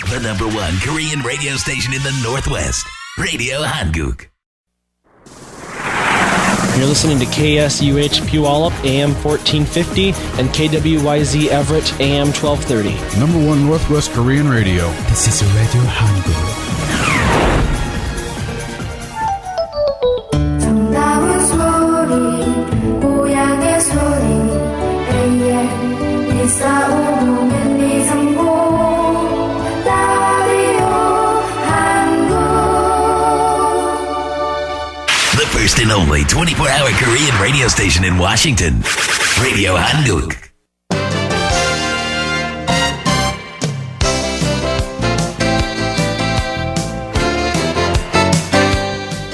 The number one Korean radio station in the Northwest. Radio Hanguk. You're listening to KSUH Puyallup, AM 1450, and KWYZ Everett, AM 1230. Number one Northwest Korean radio. This is Radio Hanguk. 정다운 소리, 고향의 소리, AM 싸우는 이상고 라디오 한국. The first and only 24-hour Korean radio station in Washington. Radio Hanguk.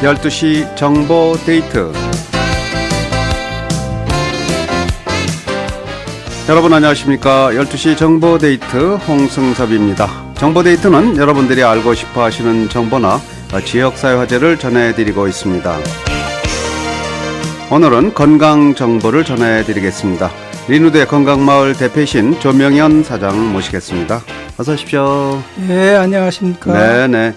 열두 시 정보 데이트. 여러분 안녕하십니까. 12시 정보 데이트 홍승섭입니다. 정보 데이트는 여러분들이 알고 싶어 하시는 정보나 지역사회 화제를 전해드리고 있습니다. 오늘은 건강 정보를 전해드리겠습니다. 리누대 건강마을 대표이신 조명현 사장 모시겠습니다. 어서 오십시오. 네, 안녕하십니까. 네네.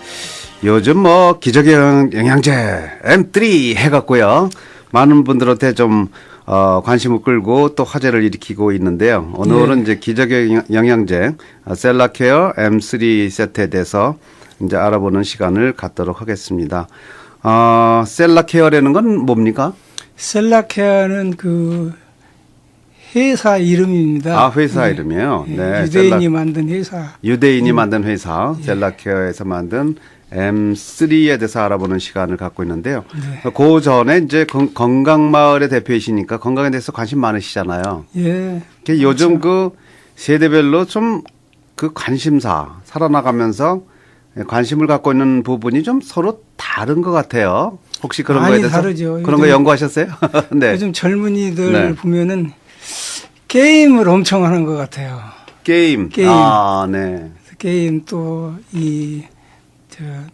요즘 기저귀 영양제 M3 해갖고요. 많은 분들한테 좀 관심을 끌고 또 화제를 일으키고 있는데요. 오늘은 이제 기저귀 영양제 셀라케어 M3 세트에 대해서 이제 알아보는 시간을 갖도록 하겠습니다. 셀라케어라는 건 뭡니까? 셀라케어는 그 회사 이름입니다. 아, 회사 이름이에요. 네. 유대인이 만든 회사. 유대인이 만든 회사 셀라케어에서 만든 M3에 대해서 알아보는 시간을 갖고 있는데요. 네. 그 전에 이제 건강마을의 대표이시니까 건강에 대해서 관심 많으시잖아요. 예. 요즘 그 세대별로 좀 그 관심사 살아나가면서 관심을 갖고 있는 부분이 좀 서로 다른 것 같아요. 혹시 그런 거에 많이 대해서 다르죠. 그런 거 연구하셨어요? 네. 요즘 젊은이들 네. 보면은 게임을 엄청 하는 것 같아요. 게임. 아, 네. 게임 또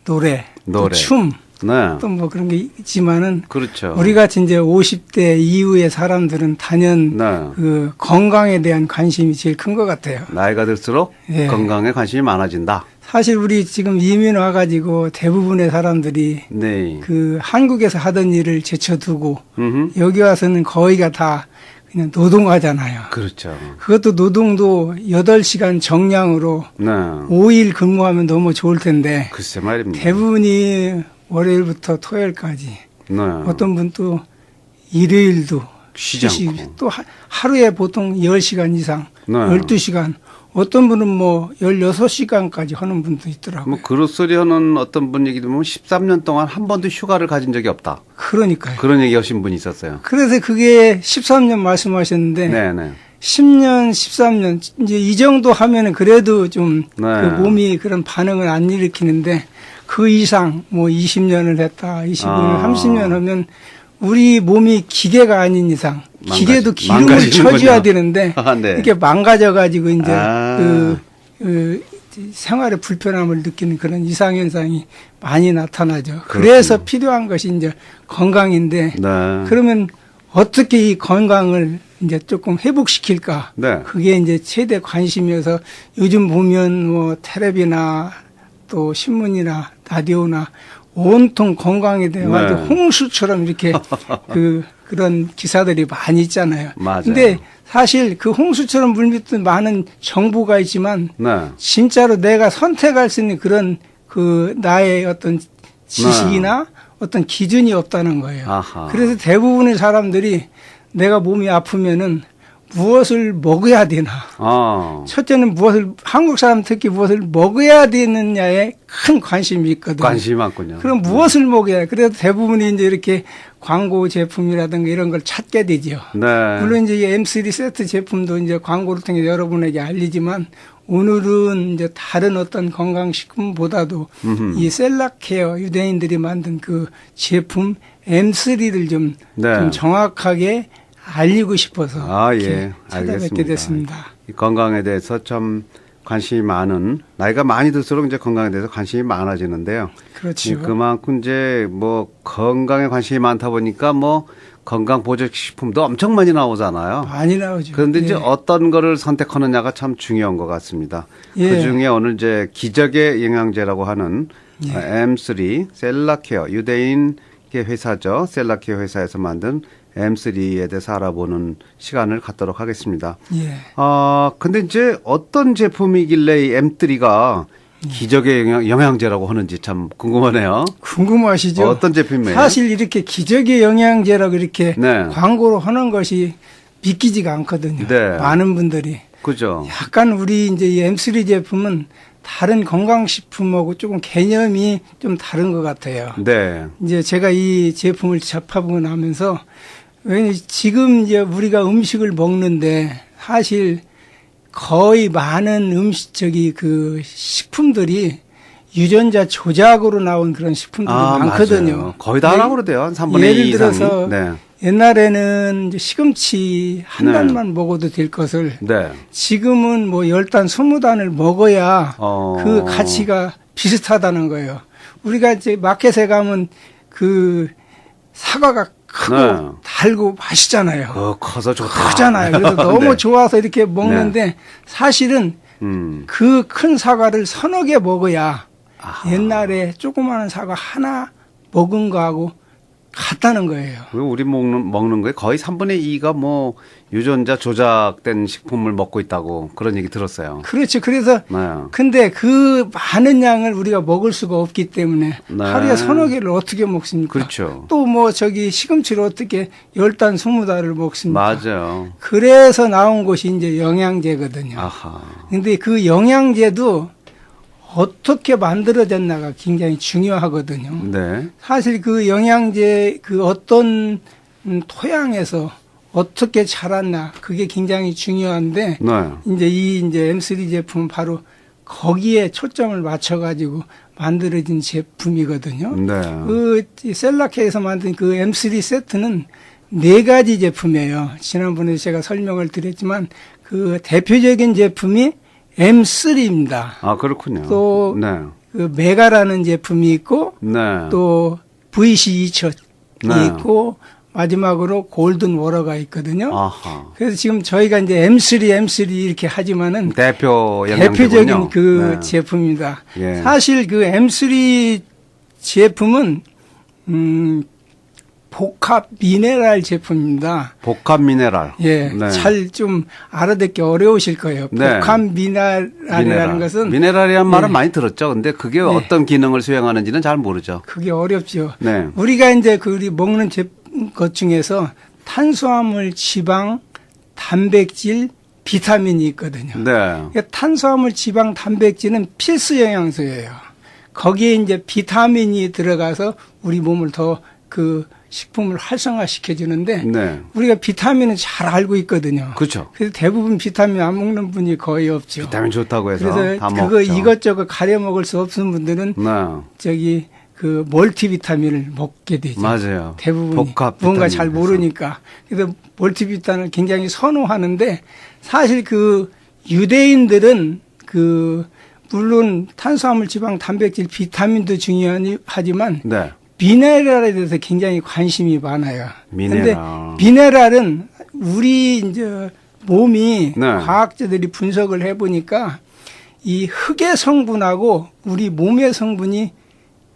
노래, 또 춤, 네. 또 뭐 그런 게 있지만은 그렇죠. 우리 같이 이제 50대 이후의 사람들은 단연 네. 그 건강에 대한 관심이 제일 큰 것 같아요. 나이가 들수록 예. 건강에 관심이 많아진다. 사실 우리 지금 이민 와가지고 대부분의 사람들이 네. 그 한국에서 하던 일을 제쳐두고 음흠. 여기 와서는 거의가 다 그냥 노동하잖아요. 그렇죠. 그것도 노동도 8시간 정량으로 네. 5일 근무하면 너무 좋을 텐데 글쎄 말입니다. 대부분이 월요일부터 토요일까지 네. 어떤 분 또 일요일도 쉬지 않고. 또 하루에 보통 10시간 이상 네. 12시간 어떤 분은 뭐 16시간까지 하는 분도 있더라고요. 뭐 그로소리 하는 어떤 분 얘기 들으면 13년 동안 한 번도 휴가를 가진 적이 없다. 그러니까요. 그런 얘기 하신 분이 있었어요. 그래서 그게 13년 말씀하셨는데 네네. 10년, 13년 이제 이 정도 하면은 그래도 좀 네. 그 몸이 그런 반응을 안 일으키는데 그 이상 뭐 20년을 했다, 25년, 30년 하면 우리 몸이 기계가 아닌 이상 기계도 기름을 망가지는군요. 쳐줘야 되는데 아, 네. 이렇게 망가져가지고 이제 아. 그 생활에 불편함을 느끼는 그런 이상현상이 많이 나타나죠. 그래서 필요한 것이 이제 건강인데 네. 그러면 어떻게 이 건강을 이제 조금 회복시킬까? 네. 그게 이제 최대 관심이어서 요즘 보면 뭐 텔레비나 또 신문이나 라디오나 온통 건강에 대한 아주 네. 홍수처럼 이렇게 그런 기사들이 많이 있잖아요. 맞아요. 근데 사실 그 홍수처럼 물밀듯 많은 정보가 있지만 네. 진짜로 내가 선택할 수 있는 그런 그 나의 어떤 지식이나 어떤 기준이 없다는 거예요. 아하. 그래서 대부분의 사람들이 내가 몸이 아프면은 무엇을 먹어야 되나. 첫째는 한국 사람 특히 무엇을 먹어야 되느냐에 큰 관심이 있거든요. 관심이 많군요. 그럼 무엇을 먹어야, 그래서 대부분이 이제 이렇게 광고 제품이라든가 이런 걸 찾게 되죠. 네. 물론 이제 이 M3 세트 제품도 이제 광고를 통해 여러분에게 알리지만 오늘은 이제 다른 어떤 건강식품보다도 이 셀라케어 유대인들이 만든 그 제품 M3를 좀 정확하게 알리고 싶어서 예, 찾아뵙게 됐습니다. 이 건강에 대해서 좀 관심이 많은, 나이가 많이 들수록 이제 건강에 대해서 관심이 많아지는데요. 그렇죠. 그만큼 이제 뭐 건강에 관심이 많다 보니까 뭐 건강보조식품도 엄청 많이 나오잖아요. 많이 나오죠. 그런데 이제 예. 어떤 거를 선택하느냐가 참 중요한 것 같습니다. 예. 그 중에 오늘 이제 기적의 영양제라고 하는 M3 셀라케어 유대인 회사죠. 셀라케어 회사에서 만든 M3에 대해서 알아보는 시간을 갖도록 하겠습니다. 예. 근데 이제 어떤 제품이길래 이 M3가 기적의 영양제라고 하는지 참 궁금하네요. 궁금하시죠? 어떤 제품이에요? 사실 이렇게 기적의 영양제라고 이렇게 네. 광고로 하는 것이 믿기지가 않거든요. 네. 많은 분들이. 그죠. 약간 우리 이제 이 M3 제품은 다른 건강식품하고 조금 개념이 좀 다른 것 같아요. 네. 이제 제가 이 제품을 접하고 나면서 왜냐면 지금 이제 우리가 음식을 먹는데 사실 거의 많은 그 식품들이 유전자 조작으로 나온 그런 식품들이 많거든요. 맞아요. 거의 다 하라고 그러대요. 한 3분의 2 예를 이상이. 들어서 네. 옛날에는 이제 시금치 한 네. 단만 먹어도 될 것을 네. 지금은 뭐 10단, 20단을 먹어야 그 가치가 비슷하다는 거예요. 우리가 이제 마켓에 가면 그 사과가 크고 네. 달고 맛있잖아요. 커서 좋다. 크잖아요. 그래서 너무 네. 좋아서 이렇게 먹는데 사실은 그 큰 사과를 서너 개 먹어야 옛날에 조그마한 사과 하나 먹은 거하고 같다는 거예요. 우리 먹는 거에 거의 3분의 2가 뭐 유전자 조작된 식품을 먹고 있다고 그런 얘기 들었어요. 그렇죠. 그래서 네. 근데 그 많은 양을 우리가 먹을 수가 없기 때문에 네. 하루에 서너 개를 어떻게 먹습니까? 그렇죠. 또 뭐 시금치를 어떻게 10단, 20단을 먹습니까? 맞아요. 그래서 나온 것이 이제 영양제거든요. 아하. 근데 그 영양제도 어떻게 만들어졌나가 굉장히 중요하거든요. 네. 사실 그 영양제 그 어떤 토양에서 어떻게 자랐나 그게 굉장히 중요한데 네. 이제 M3 제품은 바로 거기에 초점을 맞춰가지고 만들어진 제품이거든요. 네. 그 셀라케에서 만든 그 M3 세트는 4가지 제품이에요. 지난번에 제가 설명을 드렸지만 그 대표적인 제품이 M3입니다. 아, 그렇군요. 또 네. 그 메가라는 제품이 있고 네. 또 VC2000이 네. 있고 마지막으로 골든 워러가 있거든요. 아하. 그래서 지금 저희가 이제 M3 이렇게 하지만은 대표 영양제군요. 대표적인 그 네. 제품입니다. 예. 사실 그 M3 제품은 복합 미네랄 제품입니다. 복합 미네랄. 예, 네. 잘 좀 알아듣기 어려우실 거예요. 네. 복합 미네랄이라는 것은 미네랄이란 말은 예. 많이 들었죠. 근데 그게 어떤 기능을 수행하는지는 잘 모르죠. 그게 어렵죠. 네. 우리가 이제 우리 먹는 것 중에서 탄수화물, 지방, 단백질, 비타민이 있거든요. 네. 그러니까 탄수화물, 지방, 단백질은 필수 영양소예요. 거기에 이제 비타민이 들어가서 우리 몸을 더 그 식품을 활성화시켜 주는데 네. 우리가 비타민은 잘 알고 있거든요. 그렇죠. 그래서 대부분 비타민 안 먹는 분이 거의 없죠. 비타민 좋다고 해서 그래서 다 그거 먹죠. 이것저것 가려 먹을 수 없는 분들은 네. 그 멀티비타민을 먹게 되죠. 맞아요. 대부분이 복합 뭔가 잘 비타민에서. 모르니까. 그래서 멀티비타민을 굉장히 선호하는데 사실 그 유대인들은 그 물론 탄수화물, 지방, 단백질, 비타민도 중요하지만 네. 미네랄에 대해서 굉장히 관심이 많아요. 미네랄. 근데 미네랄은 우리 이제 몸이 네. 과학자들이 분석을 해보니까 이 흙의 성분하고 우리 몸의 성분이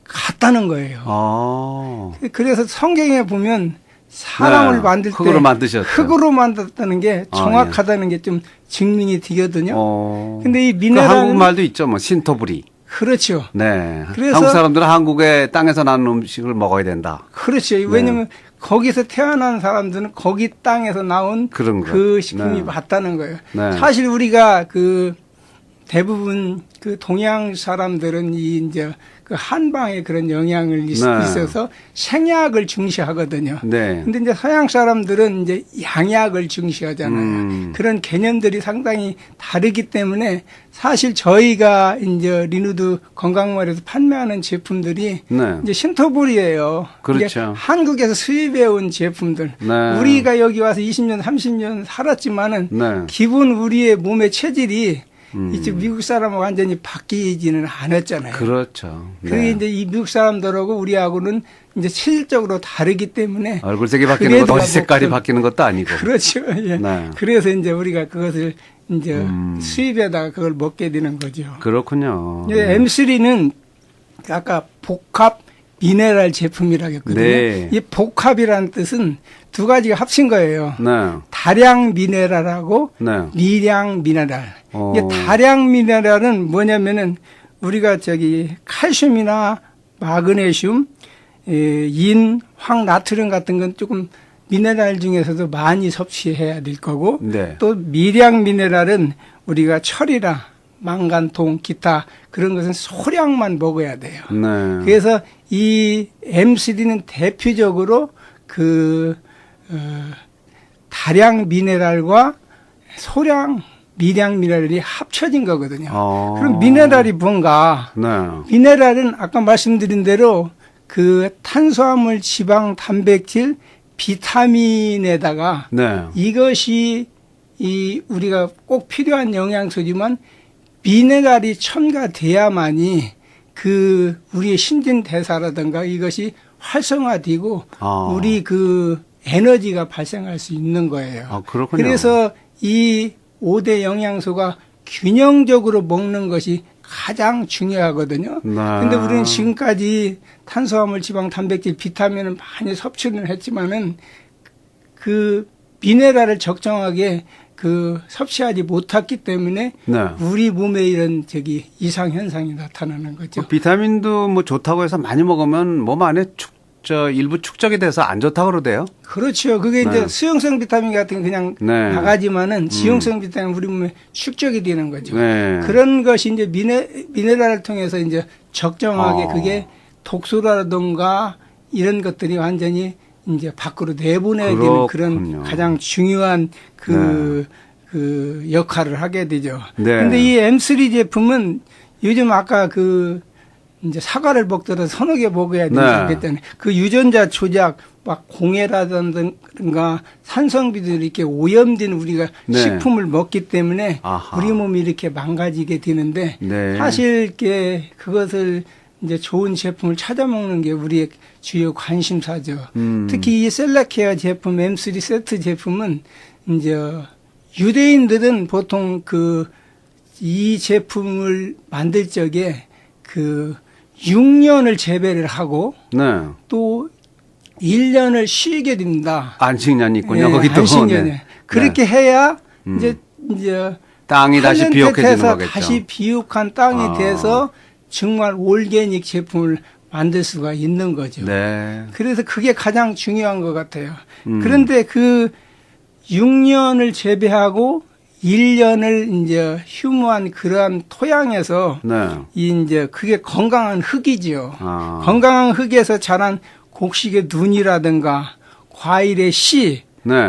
같다는 거예요. 아. 그래서 성경에 보면 사람을 네. 만들 때 흙으로 만드셨죠. 흙으로 만들었다는 게 아, 정확하다는 게 좀 증명이 되거든요. 근데 이 그 미네랄은 한국말도 있죠. 뭐 신토부리. 그렇죠. 네. 그래서- 한국 사람들은 한국의 땅에서 나는 음식을 먹어야 된다. 그렇죠. 왜냐하면 거기서 태어난 사람들은 거기 땅에서 나온 그런 거. 그 식품이 네. 맞다는 거예요. 네. 사실 우리가 그 대부분 그 동양 사람들은 이제 그 한방에 그런 영향을 네. 있어서 생약을 중시하거든요. 네. 근데 이제 서양 사람들은 이제 양약을 중시하잖아요. 그런 개념들이 상당히 다르기 때문에 사실 저희가 이제 리누드 건강마을에서 판매하는 제품들이 네. 이제 신토불이에요. 그렇죠. 이게 한국에서 수입해 온 제품들. 네. 우리가 여기 와서 20년, 30년 살았지만은 네. 기본 우리의 몸의 체질이 이쪽 미국 사람하고 완전히 바뀌지는 않았잖아요. 그렇죠. 그게 이제 이 미국 사람들하고 우리하고는 이제 실질적으로 다르기 때문에 얼굴색이 바뀌는 것도 옷 색깔이 바뀌는 것도 아니고. 그렇죠. 예. 네. 그래서 이제 우리가 그것을 이제 수입에다가 그걸 먹게 되는 거죠. 그렇군요. M3는 아까 복합 미네랄 제품이라고 했거든요. 네. 이 복합이라는 뜻은 두 가지가 합친 거예요. 네. 다량 미네랄하고 네. 미량 미네랄. 이게 다량 미네랄은 뭐냐면은 우리가 칼슘이나 마그네슘, 인, 황, 나트륨 같은 건 조금 미네랄 중에서도 많이 섭취해야 될 거고 네. 또 미량 미네랄은 우리가 철이나 망간, 동, 기타 그런 것은 소량만 먹어야 돼요. 네. 그래서 이 M3는 대표적으로 다량 미네랄과 소량 미량 미네랄이 합쳐진 거거든요. 그럼 미네랄이 뭔가? 네. 미네랄은 아까 말씀드린 대로 탄수화물, 지방, 단백질, 비타민에다가 네. 이것이 우리가 꼭 필요한 영양소지만 미네랄이 첨가돼야만이 우리의 신진대사라든가 이것이 활성화되고 우리 에너지가 발생할 수 있는 거예요. 그렇군요. 그래서 이 5대 영양소가 균형적으로 먹는 것이 가장 중요하거든요. 그런데 우리는 지금까지 탄수화물, 지방, 단백질, 비타민을 많이 섭취를 했지만은 미네랄을 적정하게 섭취하지 못했기 때문에 네. 우리 몸에 이런 이상 현상이 나타나는 거죠. 비타민도 뭐 좋다고 해서 많이 먹으면 몸 안에 일부 축적이 돼서 안 좋다고 그러대요. 그렇죠. 그게 이제 수용성 비타민 같은 게 그냥 나가지만은 지용성 비타민 우리 몸에 축적이 되는 거죠. 네. 그런 것이 이제 미네랄을 통해서 이제 적정하게 그게 독소라든가 이런 것들이 완전히 이제 밖으로 내보내야 되는 그런 가장 중요한 역할을 하게 되죠. 그런데 이 M3 제품은 요즘 아까 이제 사과를 먹더라도 서너 개 먹어야 된다고 했잖아요. 유전자 조작, 막 공해라든가 산성비들이 이렇게 오염된 우리가 식품을 먹기 때문에 우리 몸이 이렇게 망가지게 되는데 사실 그것을 이제 좋은 제품을 찾아 먹는 게 우리의 주요 관심사죠. 특히 이 셀라케어 제품 M3 세트 제품은 이제 유대인들은 보통 이 제품을 만들 적에 6년을 재배를 하고 또 1년을 쉬게 됩니다. 안식년이 있군요. 거기 또. 안식년에. 그렇게 해야 이제 땅이 다시 비옥해지는 거겠죠. 다시 비옥한 땅이 돼서 정말 올게닉 제품을 만들 수가 있는 거죠. 그래서 그게 가장 중요한 것 같아요. 그런데 6년을 재배하고 1년을 이제 휴무한 그러한 토양에서 이제 그게 건강한 흙이지요. 건강한 흙에서 자란 곡식의 눈이라든가 과일의 씨,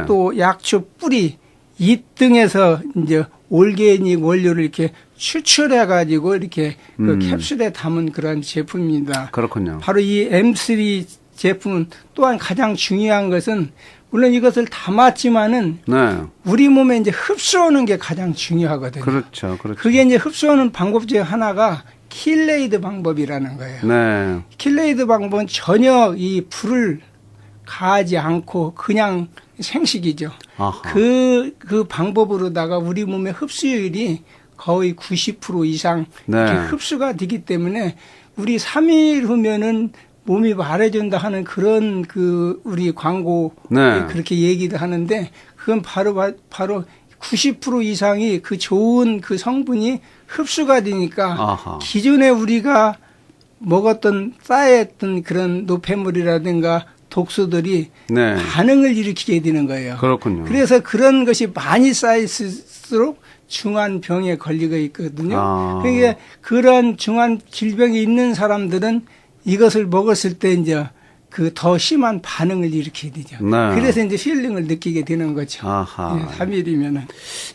또 약초 뿌리, 잎 등에서 이제 올게닉 원료를 이렇게 추출해 가지고 이렇게 캡슐에 담은 그런 제품입니다. 그렇군요. 바로 이 M3 제품은 또한 가장 중요한 것은 물론 이것을 담았지만은 우리 몸에 이제 흡수하는 게 가장 중요하거든요. 그렇죠. 그게 이제 흡수하는 방법 중에 하나가 킬레이드 방법이라는 거예요. 킬레이드 방법은 전혀 이 불을 가하지 않고 그냥 생식이죠. 그 방법으로다가 우리 몸의 흡수율이 거의 90% 이상 이렇게 흡수가 되기 때문에 우리 3일 후면은 몸이 말해준다 하는 그런 우리 광고 그렇게 얘기도 하는데 그건 바로 90% 이상이 좋은 성분이 흡수가 되니까 기존에 우리가 먹었던 쌓였던 그런 노폐물이라든가 독소들이 반응을 일으키게 되는 거예요. 그렇군요. 그래서 그런 것이 많이 쌓일수록 중한 병에 걸리고 있거든요. 그러니까 그런 중한 질병이 있는 사람들은 이것을 먹었을 때 이제 더 심한 반응을 일으키게 되죠. 그래서 이제 필링을 느끼게 되는 거죠. 3일이면은.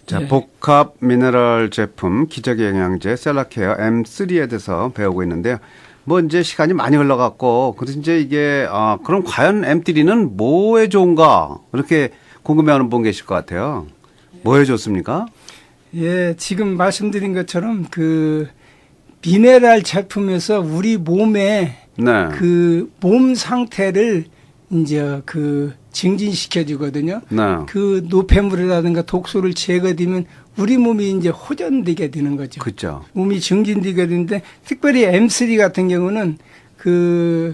자, 복합 미네랄 제품 기저귀 영양제 셀라케어 M3에 대해서 배우고 있는데요. 이제 시간이 많이 흘러갔고, 그래서 이제 이게, 그럼 과연 M3는 뭐에 좋은가? 이렇게 궁금해하는 분 계실 것 같아요. 뭐에 좋습니까? 예, 지금 말씀드린 것처럼 그 미네랄 제품에서 우리 몸에 네. 그 몸 상태를 이제 그 증진시켜 주거든요. 네. 그 노폐물이라든가 독소를 제거되면 우리 몸이 이제 호전되게 되는 거죠. 그죠. 몸이 증진되게 되는데 특별히 M3 같은 경우는 그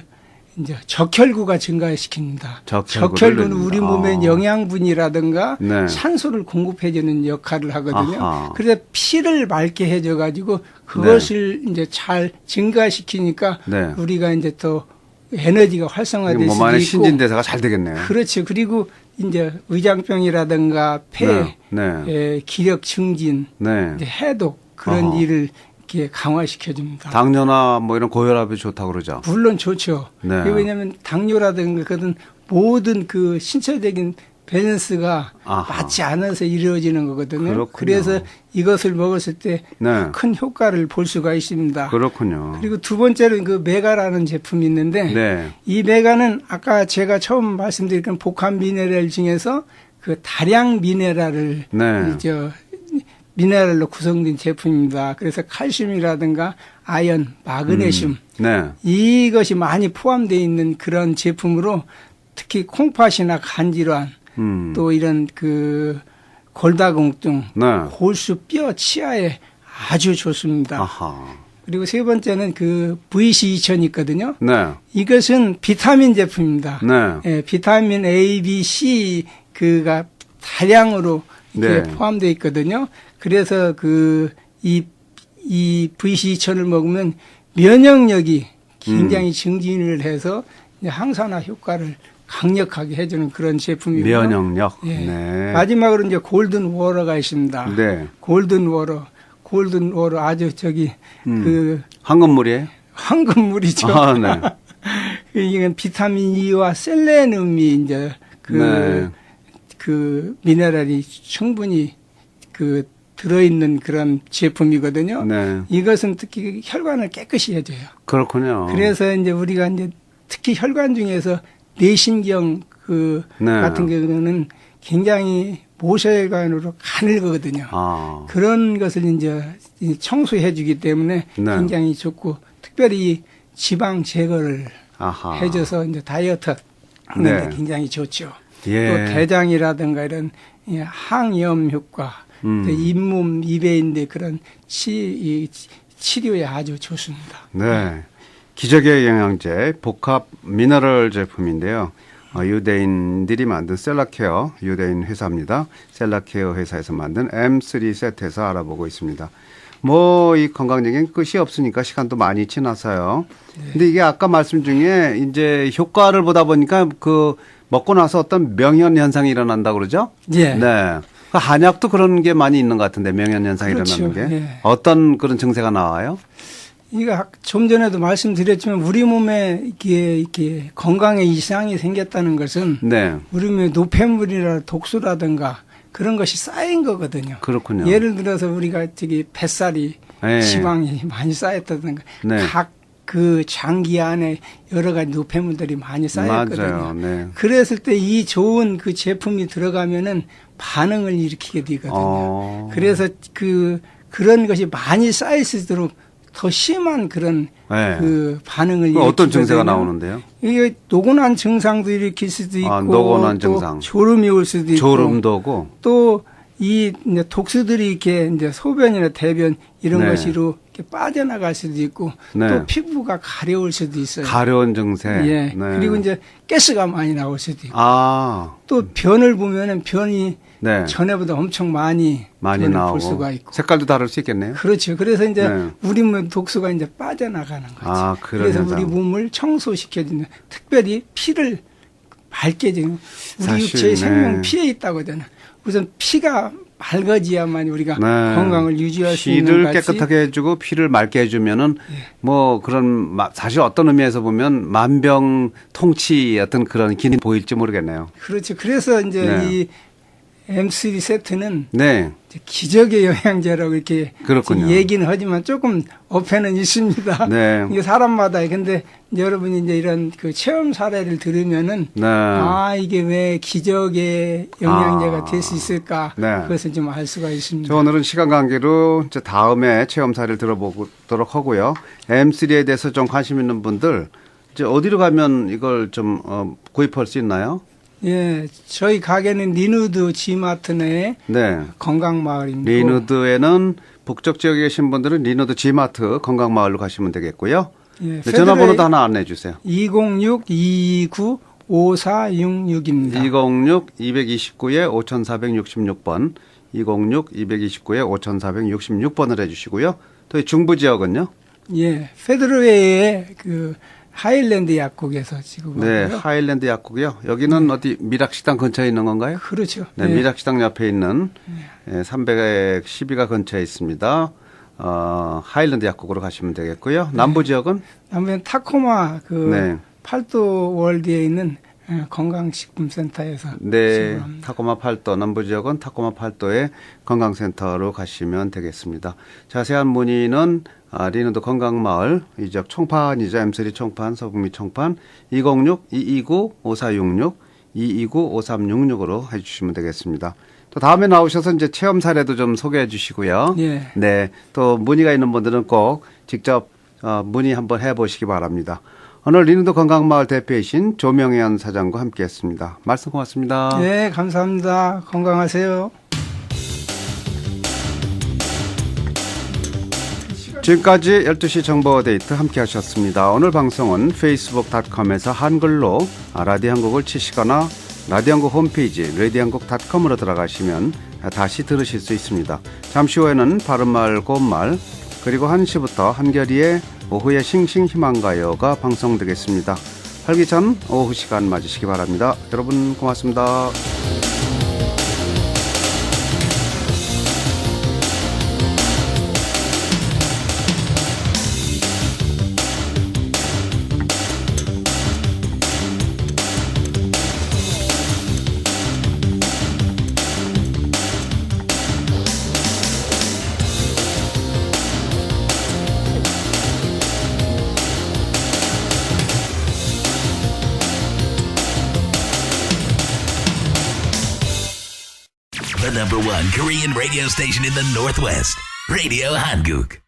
이제 적혈구가 증가시킵니다. 적혈구는 우리 몸의 영양분이라든가 네. 산소를 공급해주는 역할을 하거든요. 아하. 그래서 피를 맑게 해줘가지고 그것을 이제 잘 증가시키니까 네. 우리가 이제 또 에너지가 활성화될 몸 수도 안에 있고. 신진대사가 잘 되겠네요. 그렇죠. 그리고 이제 의장병이라든가 폐, 네. 기력 증진, 네. 이제 해독 그런 아하. 일을 이렇게 강화시켜 줍니다. 당뇨나 뭐 이런 고혈압이 좋다고 그러죠. 물론 좋죠. 네. 그게 왜냐하면 당뇨라든가 그런 모든 그 신체적인 밸런스가 아하. 맞지 않아서 이루어지는 거거든요. 그렇군요. 그래서 이것을 먹었을 때 큰 네. 효과를 볼 수가 있습니다. 그렇군요. 그리고 두 번째는 그 메가라는 제품이 있는데 네. 이 메가는 아까 제가 처음 말씀드린 복합 미네랄 중에서 그 다량 미네랄을 네. 미네랄로 구성된 제품입니다. 그래서 칼슘이라든가 아연, 마그네슘 네. 이것이 많이 포함되어 있는 그런 제품으로 특히 콩팥이나 간질환 또 이런 그 골다공증, 네. 골수, 뼈, 치아에 아주 좋습니다. 아하. 그리고 세 번째는 그 VC2000이 있거든요. 네. 이것은 비타민 제품입니다. 네. 예, 비타민 A, B, C 그가 다량으로 이렇게 네. 포함되어 있거든요. 그래서 이 VC2000을 먹으면 면역력이 굉장히 증진을 해서 이제 항산화 효과를 강력하게 해주는 그런 제품이고요. 면역력. 예. 네. 마지막으로 이제 골든 워러가 있습니다. 네. 골든 워러 아주 그 황금물이에요? 황금물이죠. 아, 네. 이건 비타민 E와 셀레늄이 이제 네. 그 미네랄이 충분히 그 들어있는 그런 제품이거든요. 네. 이것은 특히 혈관을 깨끗이 해줘요. 그렇군요. 그래서 이제 우리가 이제 특히 혈관 중에서 뇌신경 네. 같은 경우는 굉장히 모세혈관으로 가늘거든요. 아. 그런 것을 이제 청소해 주기 때문에 네. 굉장히 좋고 특별히 지방 제거를 아하. 해줘서 이제 다이어트 하는데 네. 굉장히 좋죠. 예. 또 대장이라든가 이런 항염 효과, 또 잇몸, 입에 그런 치료에 아주 좋습니다. 네. 기적의 영양제 복합 미네랄 제품인데요. 유대인들이 만든 셀라케어 유대인 회사입니다. 셀라케어 회사에서 만든 M3 세트에서 알아보고 있습니다. 뭐 이 건강적인 끝이 없으니까 시간도 많이 지나서요. 근데 이게 아까 말씀 중에 이제 효과를 보다 보니까 그 먹고 나서 어떤 명현 현상이 일어난다 그러죠? 예. 네. 그 한약도 그런 게 많이 있는 것 같은데 명현 현상이 그렇죠. 일어나는 게 예. 어떤 그런 증세가 나와요? 이거 좀 전에도 말씀드렸지만 우리 몸에 이렇게 건강에 이상이 생겼다는 것은 네. 우리 몸에 노폐물이나 독소라든가 그런 것이 쌓인 거거든요. 그렇군요. 예를 들어서 우리가 뱃살이 네. 지방이 많이 쌓였다든가 네. 각 그 장기 안에 여러 가지 노폐물들이 많이 쌓였거든요. 맞아요. 네. 그랬을 때 이 좋은 그 제품이 들어가면은 반응을 일으키게 되거든요. 그래서 그런 것이 많이 쌓일수록 더 심한 그런 네. 그 반응을 어떤 일으키거든요. 증세가 나오는데요? 이게 노곤한 증상도 일으킬 수도 있고, 노곤한 또 증상. 졸음이 올 수도 있고, 졸음도 오고. 또 이 독소들이 이렇게 이제 소변이나 대변 이런 네. 것으로 이렇게 빠져나갈 수도 있고, 네. 또 피부가 가려울 수도 있어요. 가려운 증세. 예. 네. 그리고 이제 가스가 많이 나올 수도 있고, 아, 또 변을 보면은 변이 네. 전에보다 엄청 많이 변을 나오고 볼 수가 있고. 색깔도 다를 수 있겠네요. 그렇죠. 그래서 이제 네. 우리 몸에 독소가 이제 빠져나가는 거죠. 아, 그런 그래서 현상. 우리 몸을 청소시켜주는, 특별히 피를 맑게 해주는, 우리 사실, 육체의 생명 네. 피에 있다고 하잖아요. 우선 피가 맑아지야만 우리가 네. 건강을 유지할 수 있는 피를 것이. 깨끗하게 해주고 피를 맑게 해주면은 예. 뭐 그런 사실 어떤 의미에서 보면 만병통치 어떤 그런 기능이 보일지 모르겠네요. 그렇죠. 그래서 이제 네. 이 M3 세트는 네. 기적의 영양제라고 이렇게 그렇군요. 얘기는 하지만 조금 어폐는 있습니다. 네. 이게 사람마다 근데 이제 여러분이 이제 이런 그 체험 사례를 들으면은 네. 이게 왜 기적의 영양제가 될 수 있을까? 네. 그것을 좀 알 수가 있습니다. 저 오늘은 시간 관계로 이제 다음에 체험 사례를 들어보도록 하고요. M3에 대해서 좀 관심 있는 분들 이제 어디로 가면 이걸 좀 구입할 수 있나요? 예, 저희 가게는 리누드 G마트 내 네. 건강마을입니다. 리누드에는 북쪽 지역에 계신 분들은 리누드 G마트 건강마을로 가시면 되겠고요. 예, 네, 전화번호도 하나 안내해 주세요. 206-229-5466입니다. 206-229-5466번 206-229-5466번을 해주시고요. 또 중부 지역은요? 예, 페드로웨이의 그 하일랜드 약국에서 지금 네, 하고요. 하일랜드 약국이요. 여기는 어디 미락식당 근처에 있는 건가요? 그렇죠. 네, 예. 미락식당 옆에 있는 312가 근처에 있습니다. 하일랜드 약국으로 가시면 되겠고요. 남부 지역은 남부는 타코마 그 네. 팔도 월드에 있는 건강식품센터에서 네, 지불합니다. 타코마 팔도 남부 지역은 타코마 팔도의 건강센터로 가시면 되겠습니다. 자세한 문의는 리누드 건강마을 이적 총판이죠. M3 총판 서북미 총판 206-229-5466 229-5366으로 해주시면 되겠습니다. 또 다음에 나오셔서 이제 체험 사례도 좀 소개해 주시고요. 예. 네, 또 문의가 있는 분들은 꼭 직접 문의 한번 해보시기 바랍니다. 오늘 리누드 건강마을 대표이신 조명현 사장과 함께했습니다. 말씀 고맙습니다. 네, 감사합니다. 건강하세요. 지금까지 12시 정보데이트 함께 하셨습니다. 오늘 방송은 facebook.com에서 한글로 라디오 한국을 치시거나 라디오 한국 홈페이지 radio한국.com으로 들어가시면 다시 들으실 수 있습니다. 잠시 후에는 바른말 고운말 그리고 1시부터 한결이의 오후의 싱싱희망가요가 방송되겠습니다. 활기찬 오후 시간 맞으시기 바랍니다. 여러분 고맙습니다. The #1 Korean radio station in the Northwest, Radio Hanguk.